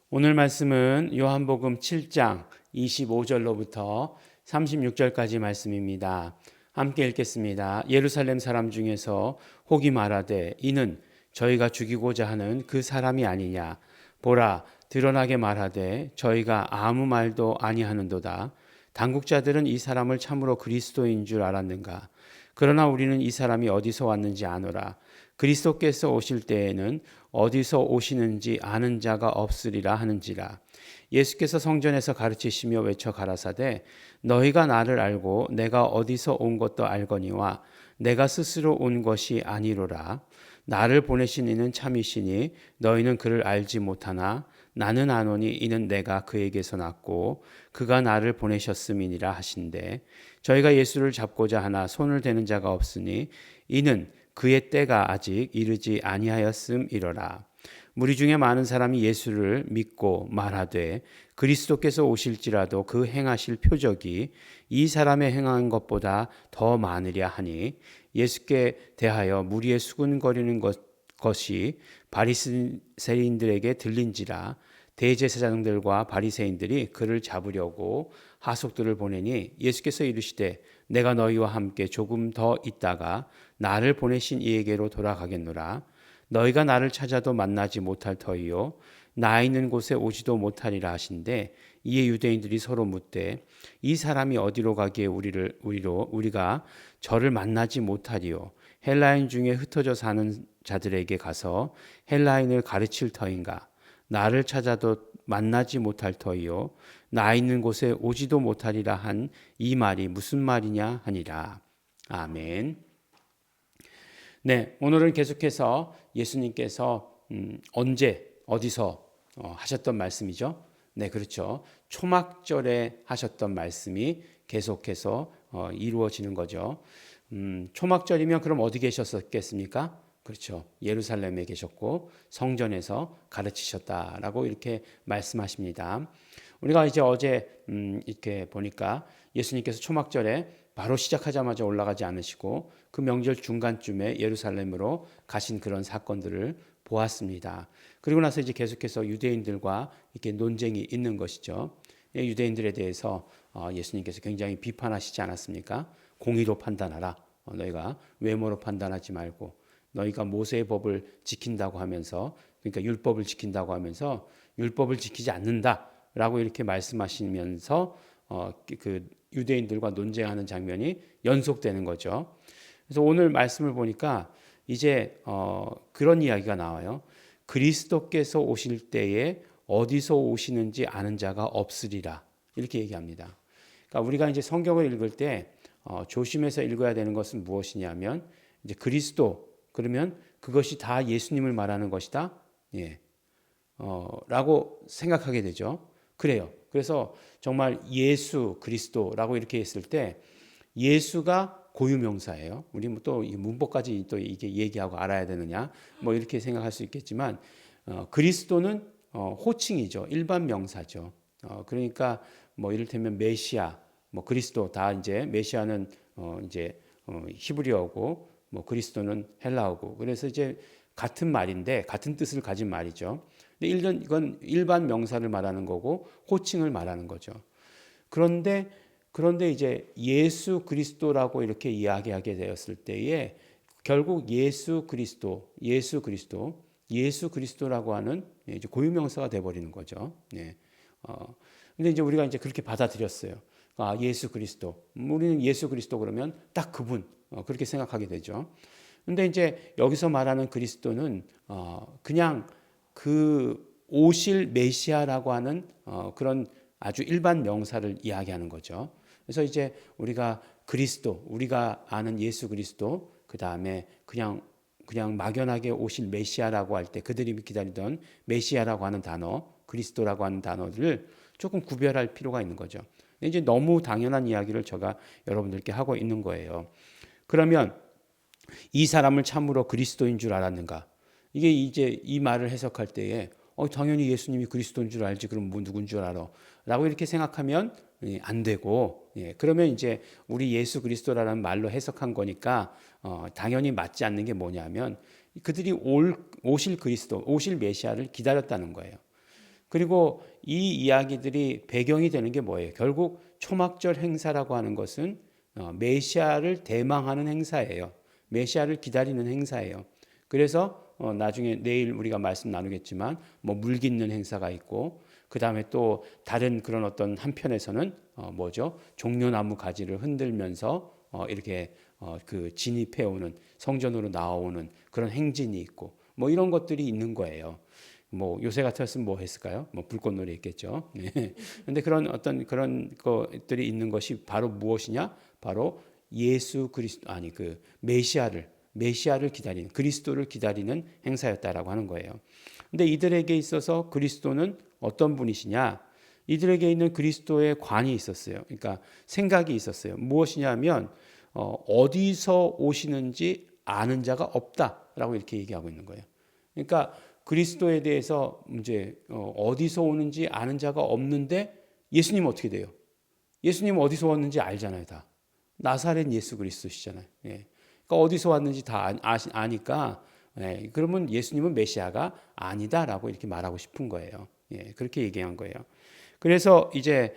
오늘 말씀은 요한복음 7장 25절로부터 36절까지 말씀입니다. 함께 읽겠습니다. 예루살렘 사람 중에서 혹이 말하되 이는 저희가 죽이고자 하는 그 사람이 아니냐. 보라, 드러나게 말하되 저희가 아무 말도 아니하는도다. 당국자들은 이 사람을 참으로 그리스도인 줄 알았는가. 그러나 우리는 이 사람이 어디서 왔는지 아노라. 그리스도께서 오실 때에는 어디서 오시는지 아는 자가 없으리라 하는지라. 예수께서 성전에서 가르치시며 외쳐 가라사대 너희가 나를 알고 내가 어디서 온 것도 알거니와 내가 스스로 온 것이 아니로라. 나를 보내신 이는 참이시니 너희는 그를 알지 못하나 나는 아노니 이는 내가 그에게서 났고 그가 나를 보내셨음이니라 하신대. 저희가 예수를 잡고자 하나 손을 대는 자가 없으니 이는 그의 때가 아직 이르지 아니하였음이로라. 무리 중에 많은 사람이 예수를 믿고 말하되 그리스도께서 오실지라도 그 행하실 표적이 이 사람의 행한 것보다 더 많으랴 하니 예수께 대하여 무리의 수군거리는 것이 바리새인들에게 들린지라. 대제사장들과 바리새인들이 그를 잡으려고 하속들을 보내니 예수께서 이르시되 내가 너희와 함께 조금 더 있다가 나를 보내신 이에게로 돌아가겠노라. 너희가 나를 찾아도 만나지 못할 터이요 나 있는 곳에 오지도 못하리라 하신대. 이에 유대인들이 서로 묻되 이 사람이 어디로 가기에 우리가 저를 만나지 못하리요. 헬라인 중에 흩어져 사는 자들에게 가서 헬라인을 가르칠 터인가. 나를 찾아도 만나지 못할 터이요 나 있는 곳에 오지도 못하리라 한 이 말이 무슨 말이냐 하니라. 아멘. 네, 오늘은 계속해서 예수님께서 언제 어디서 하셨던 말씀이죠? 네, 그렇죠. 초막절에 하셨던 말씀이 계속해서 이루어지는 거죠. 초막절이면 그럼 어디 계셨었겠습니까? 그렇죠. 예루살렘에 계셨고 성전에서 가르치셨다라고 이렇게 말씀하십니다. 우리가 이제 어제 이렇게 보니까 예수님께서 초막절에 바로 시작하자마자 올라가지 않으시고 그 명절 중간쯤에 예루살렘으로 가신 그런 사건들을 보았습니다. 그리고 나서 이제 계속해서 유대인들과 이렇게 논쟁이 있는 것이죠. 유대인들에 대해서 예수님께서 굉장히 비판하시지 않았습니까? 공의로 판단하라. 너희가 외모로 판단하지 말고 너희가 모세의 법을 지킨다고 하면서 그러니까 율법을 지킨다고 하면서 율법을 지키지 않는다라고 이렇게 말씀하시면서 그 유대인들과 논쟁하는 장면이 연속되는 거죠. 그래서 오늘 말씀을 보니까 이제 그런 이야기가 나와요. 그리스도께서 오실 때에 어디서 오시는지 아는 자가 없으리라 이렇게 얘기합니다. 그러니까 우리가 이제 성경을 읽을 때 조심해서 읽어야 되는 것은 무엇이냐면 이제 그리스도 그러면 그것이 다 예수님을 말하는 것이다. 예. 라고 생각하게 되죠. 그래요. 그래서 정말 예수 그리스도라고 이렇게 했을 때 예수가 고유명사예요. 우리 또 문법까지 또 이게 얘기하고 알아야 되느냐 뭐 이렇게 생각할 수 있겠지만 그리스도는 호칭이죠. 일반 명사죠. 그러니까 뭐 이를테면 메시아, 뭐 그리스도 다 이제 메시아는 이제 히브리어고 뭐 그리스도는 헬라어고 그래서 이제 같은 말인데 같은 뜻을 가진 말이죠. 근데 이건 일반 명사를 말하는 거고 호칭을 말하는 거죠. 그런데 이제 예수 그리스도라고 이렇게 이야기하게 되었을 때에 결국 예수 그리스도라고 하는 이제 고유명사가 돼 버리는 거죠. 네. 근데 이제 우리가 이제 그렇게 받아들였어요. 아, 예수 그리스도. 우리는 예수 그리스도 그러면 딱 그분 그렇게 생각하게 되죠. 근데 이제 여기서 말하는 그리스도는 그냥 그 오실 메시아라고 하는 그런 아주 일반 명사를 이야기하는 거죠. 그래서 이제 우리가 그리스도, 우리가 아는 예수 그리스도, 그 다음에 그냥 막연하게 오실 메시아라고 할 때 그들이 기다리던 메시아라고 하는 단어, 그리스도라고 하는 단어들을 조금 구별할 필요가 있는 거죠. 이제 너무 당연한 이야기를 제가 여러분들께 하고 있는 거예요. 그러면 이 사람을 참으로 그리스도인 줄 알았는가? 이게 이제 이 말을 해석할 때에 당연히 예수님이 그리스도인 줄 알지 그럼 뭐 누군 줄 알아? 라고 이렇게 생각하면 안 되고 그러면 이제 우리 예수 그리스도라는 말로 해석한 거니까 당연히 맞지 않는 게 뭐냐면 그들이 오실 그리스도, 오실 메시아를 기다렸다는 거예요. 그리고 이 이야기들이 배경이 되는 게 뭐예요? 결국 초막절 행사라고 하는 것은 메시아를 대망하는 행사예요. 메시아를 기다리는 행사예요. 그래서 나중에 내일 우리가 말씀 나누겠지만 뭐 물 깃는 행사가 있고 그 다음에 또 다른 그런 어떤 한편에서는 뭐죠? 종려나무 가지를 흔들면서 이렇게 그 진입해 오는 성전으로 나오는 그런 행진이 있고 뭐 이런 것들이 있는 거예요. 뭐 요새 같았으면 뭐 했을까요? 뭐 불꽃놀이 있겠죠. 네. 근데 그런 어떤 그런 것들이 있는 것이 바로 무엇이냐? 바로 예수 그리스도 아니 그 메시아를 기다리는 그리스도를 기다리는 행사였다라고 하는 거예요. 근데 이들에게 있어서 그리스도는 어떤 분이시냐? 이들에게 있는 그리스도의 관이 있었어요. 그러니까 생각이 있었어요. 무엇이냐면 어디서 오시는지 아는 자가 없다라고 이렇게 얘기하고 있는 거예요. 그러니까 그리스도에 대해서 이제 어디서 오는지 아는 자가 없는데 예수님 어떻게 돼요? 예수님 어디서 왔는지 알잖아요, 다. 나사렛 예수 그리스도시잖아요. 예. 그러니까 어디서 왔는지 다 아니까 예. 그러면 예수님은 메시아가 아니다라고 이렇게 말하고 싶은 거예요. 예. 그렇게 얘기한 거예요. 그래서 이제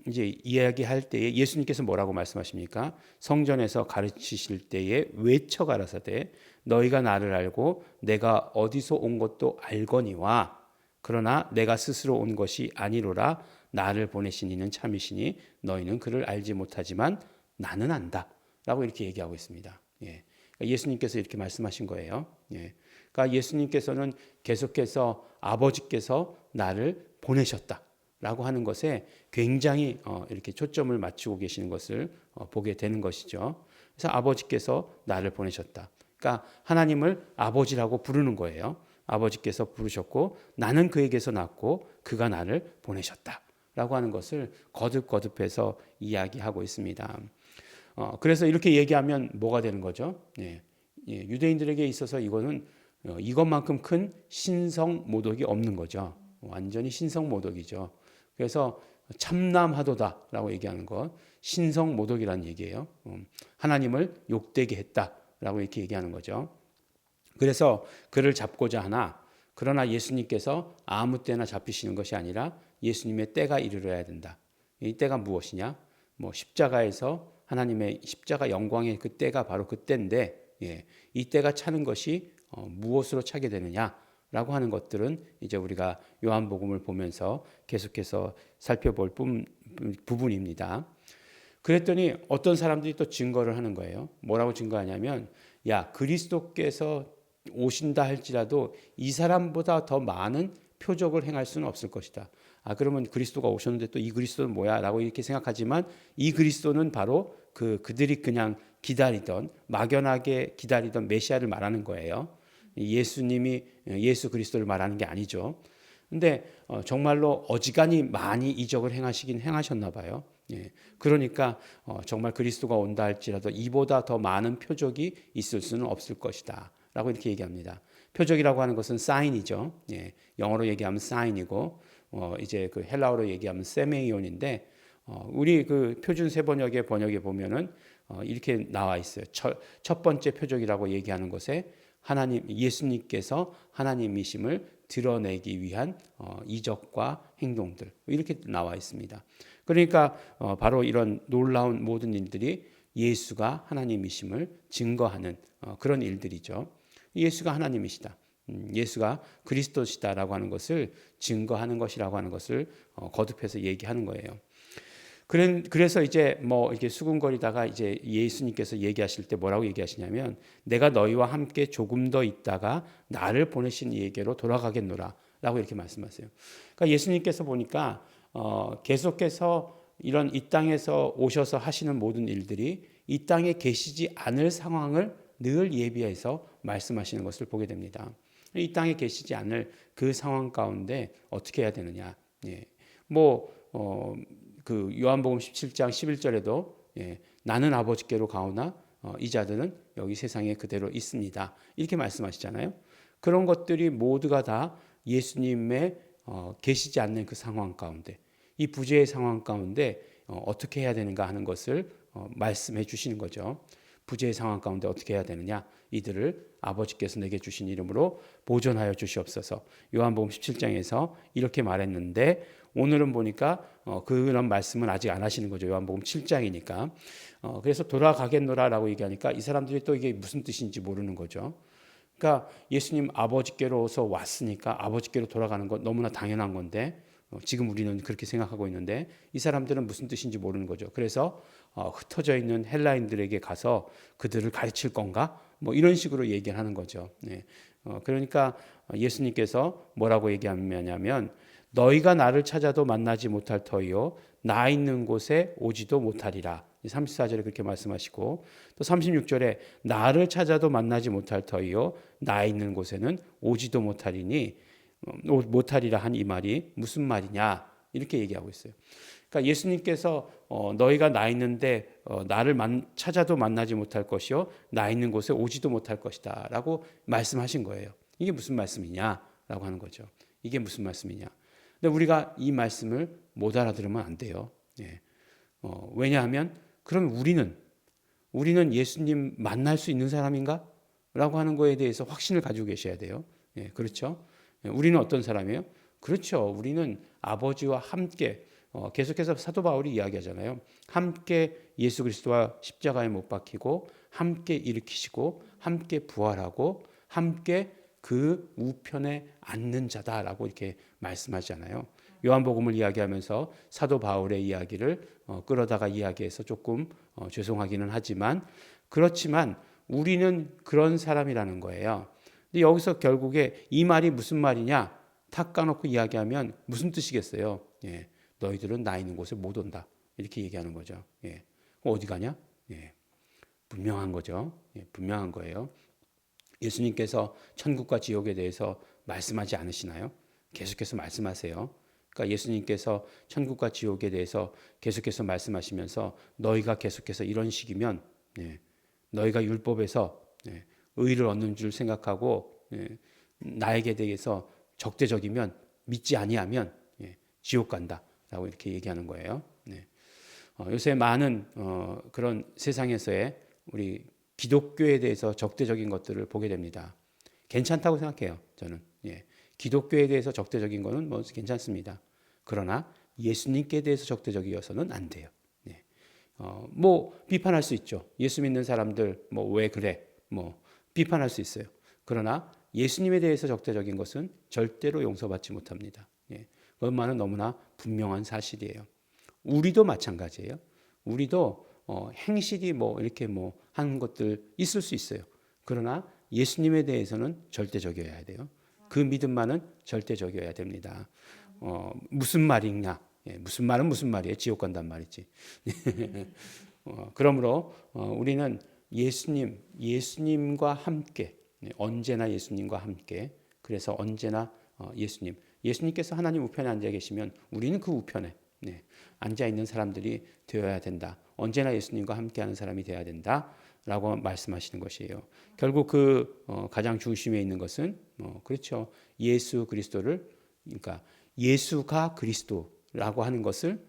이야기할 때에 예수님께서 뭐라고 말씀하십니까? 성전에서 가르치실 때에 외쳐 가라사대 너희가 나를 알고 내가 어디서 온 것도 알거니와 그러나 내가 스스로 온 것이 아니로라 나를 보내신 이는 참이시니 너희는 그를 알지 못하지만 나는 안다라고 이렇게 얘기하고 있습니다. 예. 그러니까 예수님께서 이렇게 말씀하신 거예요. 예. 그러니까 예수님께서는 계속해서 아버지께서 나를 보내셨다. 라고 하는 것에 굉장히 이렇게 초점을 맞추고 계시는 것을 보게 되는 것이죠. 그래서 아버지께서 나를 보내셨다. 그러니까 하나님을 아버지라고 부르는 거예요. 아버지께서 부르셨고 나는 그에게서 났고 그가 나를 보내셨다. 라고 하는 것을 거듭거듭해서 이야기하고 있습니다. 그래서 이렇게 얘기하면 뭐가 되는 거죠? 예, 유대인들에게 있어서 이거는 이것만큼 큰 신성 모독이 없는 거죠. 완전히 신성 모독이죠. 그래서 참남하도다라고 얘기하는 것, 신성 모독이라는 얘기예요. 하나님을 욕되게 했다라고 이렇게 얘기하는 거죠. 그래서 그를 잡고자 하나 그러나 예수님께서 아무 때나 잡히시는 것이 아니라 예수님의 때가 이르러야 된다. 이 때가 무엇이냐? 뭐 십자가에서 하나님의 십자가 영광의 그 때가 바로 그 때인데 예, 이 때가 차는 것이 무엇으로 차게 되느냐? 라고 하는 것들은 이제 우리가 요한복음을 보면서 계속해서 살펴볼 부분입니다. 그랬더니 어떤 사람들이 또 증거를 하는 거예요. 뭐라고 증거하냐면 야 그리스도께서 오신다 할지라도 이 사람보다 더 많은 표적을 행할 수는 없을 것이다. 그러면 그리스도가 오셨는데 또 이 그리스도는 뭐야? 라고 이렇게 생각하지만 이 그리스도는 바로 그들이 그냥 기다리던 막연하게 기다리던 메시아를 말하는 거예요. 예수님이 예수 그리스도를 말하는 게 아니죠. 근데 정말로 어지간히 많이 이적을 행하셨나 봐요. 예. 그러니까 정말 그리스도가 온다 할지라도 이보다 더 많은 표적이 있을 수는 없을 것이다. 라고 이렇게 얘기합니다. 표적이라고 하는 것은 사인이죠. 예. 영어로 얘기하면 사인이고 이제 그 헬라어로 얘기하면 세메이온인데 우리 그 표준 세번역의 번역에 보면은 이렇게 나와 있어요. 첫 번째 표적이라고 얘기하는 것에 하나님 예수님께서 하나님이심을 드러내기 위한 이적과 행동들 이렇게 나와 있습니다. 그러니까 바로 이런 놀라운 모든 일들이 예수가 하나님이심을 증거하는 그런 일들이죠. 예수가 하나님이시다. 예수가 그리스도시다라고 하는 것을 증거하는 것이라고 하는 것을 거듭해서 얘기하는 거예요. 그래서 이제 뭐 이렇게 수군거리다가 이제 예수님께서 얘기하실 때 뭐라고 얘기하시냐면 내가 너희와 함께 조금 더 있다가 나를 보내신 이에게로 돌아가겠노라 라고 이렇게 말씀하세요. 그러니까 예수님께서 보니까 계속해서 이런 이 땅에서 오셔서 하시는 모든 일들이 이 땅에 계시지 않을 상황을 늘 예비해서 말씀하시는 것을 보게 됩니다. 이 땅에 계시지 않을 그 상황 가운데 어떻게 해야 되느냐. 예. 그 요한복음 17장 11절에도 나는 아버지께로 가오나 이 자들은 여기 세상에 그대로 있습니다. 이렇게 말씀하시잖아요. 그런 것들이 모두가 다 예수님의 계시지 않는 그 상황 가운데 이 부재의 상황 가운데 어떻게 해야 되는가 하는 것을 말씀해 주시는 거죠. 부재의 상황 가운데 어떻게 해야 되느냐. 이들을 아버지께서 내게 주신 이름으로 보존하여 주시옵소서. 요한복음 17장에서 이렇게 말했는데 오늘은 보니까 그런 말씀은 아직 안 하시는 거죠. 요한복음 7장이니까. 그래서 돌아가겠노라라고 얘기하니까 이 사람들이 또 이게 무슨 뜻인지 모르는 거죠. 그러니까 예수님 아버지께로서 왔으니까 아버지께로 돌아가는 건 너무나 당연한 건데 지금 우리는 그렇게 생각하고 있는데 이 사람들은 무슨 뜻인지 모르는 거죠. 그래서 흩어져 있는 헬라인들에게 가서 그들을 가르칠 건가? 뭐 이런 식으로 얘기를 하는 거죠. 네. 그러니까 예수님께서 뭐라고 얘기하냐면 너희가 나를 찾아도 만나지 못할 터이요 나 있는 곳에 오지도 못하리라. 34절에 그렇게 말씀하시고 또 36절에 나를 찾아도 만나지 못할 터이요 나 있는 곳에는 오지도 못하리니 못하리라 한 이 말이 무슨 말이냐 이렇게 얘기하고 있어요. 그러니까 예수님께서 너희가 나 있는데 나를 찾아도 만나지 못할 것이요 나 있는 곳에 오지도 못할 것이다 라고 말씀하신 거예요. 이게 무슨 말씀이냐라고 하는 거죠. 이게 무슨 말씀이냐. 근데 우리가 이 말씀을 못 알아들으면 안 돼요. 예. 왜냐하면 그럼 우리는 예수님 만날 수 있는 사람인가? 라고 하는 거에 대해서 확신을 가지고 계셔야 돼요. 예, 그렇죠? 우리는 어떤 사람이에요? 그렇죠. 우리는 아버지와 함께 계속해서 사도 바울이 이야기하잖아요. 함께 예수 그리스도와 십자가에 못 박히고 함께 일으키시고 함께 부활하고 함께 그 우편에 앉는 자다라고 이렇게 말씀하잖아요. 요한복음을 이야기하면서 사도 바울의 이야기를 끌어다가 이야기해서 조금 죄송하기는 하지만 그렇지만 우리는 그런 사람이라는 거예요. 근데 여기서 결국에 이 말이 무슨 말이냐 탁 까놓고 이야기하면 무슨 뜻이겠어요? 예, 너희들은 나 있는 곳에 못 온다 이렇게 얘기하는 거죠. 예, 어디 가냐? 예, 분명한 거죠. 예, 분명한 거예요. 예수님께서 천국과 지옥에 대해서 말씀하지 않으시나요? 계속해서 말씀하세요. 그러니까 예수님께서 천국과 지옥에 대해서 계속해서 말씀하시면서 너희가 계속해서 이런 식이면 너희가 율법에서 의를 얻는 줄 생각하고 나에게 대해서 적대적이면 믿지 아니하면 지옥 간다라고 이렇게 얘기하는 거예요. 요새 많은 그런 세상에서의 우리 기독교에 대해서 적대적인 것들을 보게 됩니다. 괜찮다고 생각해요. 저는 기독교에 대해서 적대적인 거는 뭐 괜찮습니다. 그러나 예수님께 대해서 적대적이어서는 안 돼요. 뭐 비판할 수 있죠. 예수 믿는 사람들 뭐 왜 그래? 뭐 비판할 수 있어요. 그러나 예수님에 대해서 적대적인 것은 절대로 용서받지 못합니다. 그것만은 너무나 분명한 사실이에요. 우리도 마찬가지예요. 우리도 행실이 뭐 이렇게 뭐 하는 것들 있을 수 있어요. 그러나 예수님에 대해서는 절대적이어야 돼요. 그 믿음만은 절대적이어야 됩니다. 무슨 말이냐? 무슨 말은 무슨 말이에요? 지옥 간단 말이지. 그러므로 우리는 예수님과 함께 언제나 예수님과 함께 그래서 언제나 예수님께서 하나님 우편에 앉아 계시면 우리는 그 우편에 앉아 있는 사람들이 되어야 된다. 언제나 예수님과 함께하는 사람이 되어야 된다라고 말씀하시는 것이에요. 결국 그 가장 중심에 있는 것은 그렇죠. 예수 그리스도를 그러니까 예수가 그리스도라고 하는 것을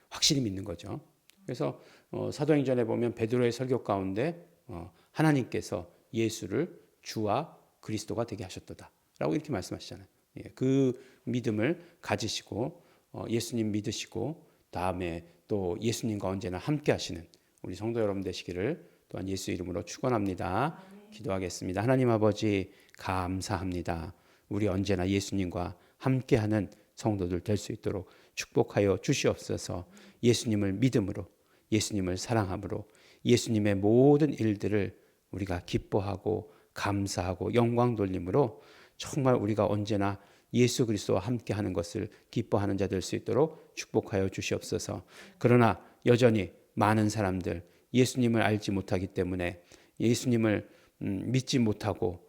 확실히 믿는 거죠. 그래서 사도행전에 보면 베드로의 설교 가운데 하나님께서 예수를 주와 그리스도가 되게 하셨도다라고 이렇게 말씀하시잖아요. 그 믿음을 가지시고 예수님 믿으시고 다음에 또 예수님과 언제나 함께 하시는 우리 성도 여러분 되시기를 또한 예수 이름으로 축원합니다. 기도하겠습니다. 하나님 아버지 감사합니다. 우리 언제나 예수님과 함께하는 성도들 될 수 있도록 축복하여 주시옵소서. 예수님을 믿음으로 예수님을 사랑함으로 예수님의 모든 일들을 우리가 기뻐하고 감사하고 영광 돌림으로 정말 우리가 언제나 예수 그리스도와 함께하는 것을 기뻐하는 자 될 수 있도록 축복하여 주시옵소서. 그러나 여전히 많은 사람들 예수님을 알지 못하기 때문에 예수님을 믿지 못하고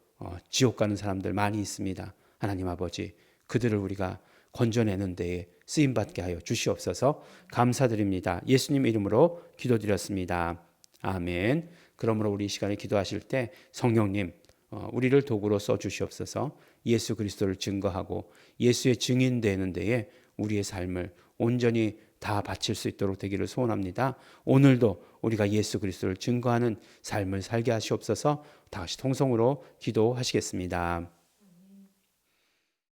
지옥 가는 사람들 많이 있습니다. 하나님 아버지 그들을 우리가 건져내는 데에 쓰임받게 하여 주시옵소서. 감사드립니다. 예수님 이름으로 기도드렸습니다. 아멘. 그러므로 우리 이 시간에 기도하실 때 성령님 우리를 도구로 써주시옵소서. 예수 그리스도를 증거하고 예수의 증인 되는 데에 우리의 삶을 온전히 다 바칠 수 있도록 되기를 소원합니다. 오늘도 우리가 예수 그리스도를 증거하는 삶을 살게 하시옵소서. 다시 통성으로 기도하시겠습니다.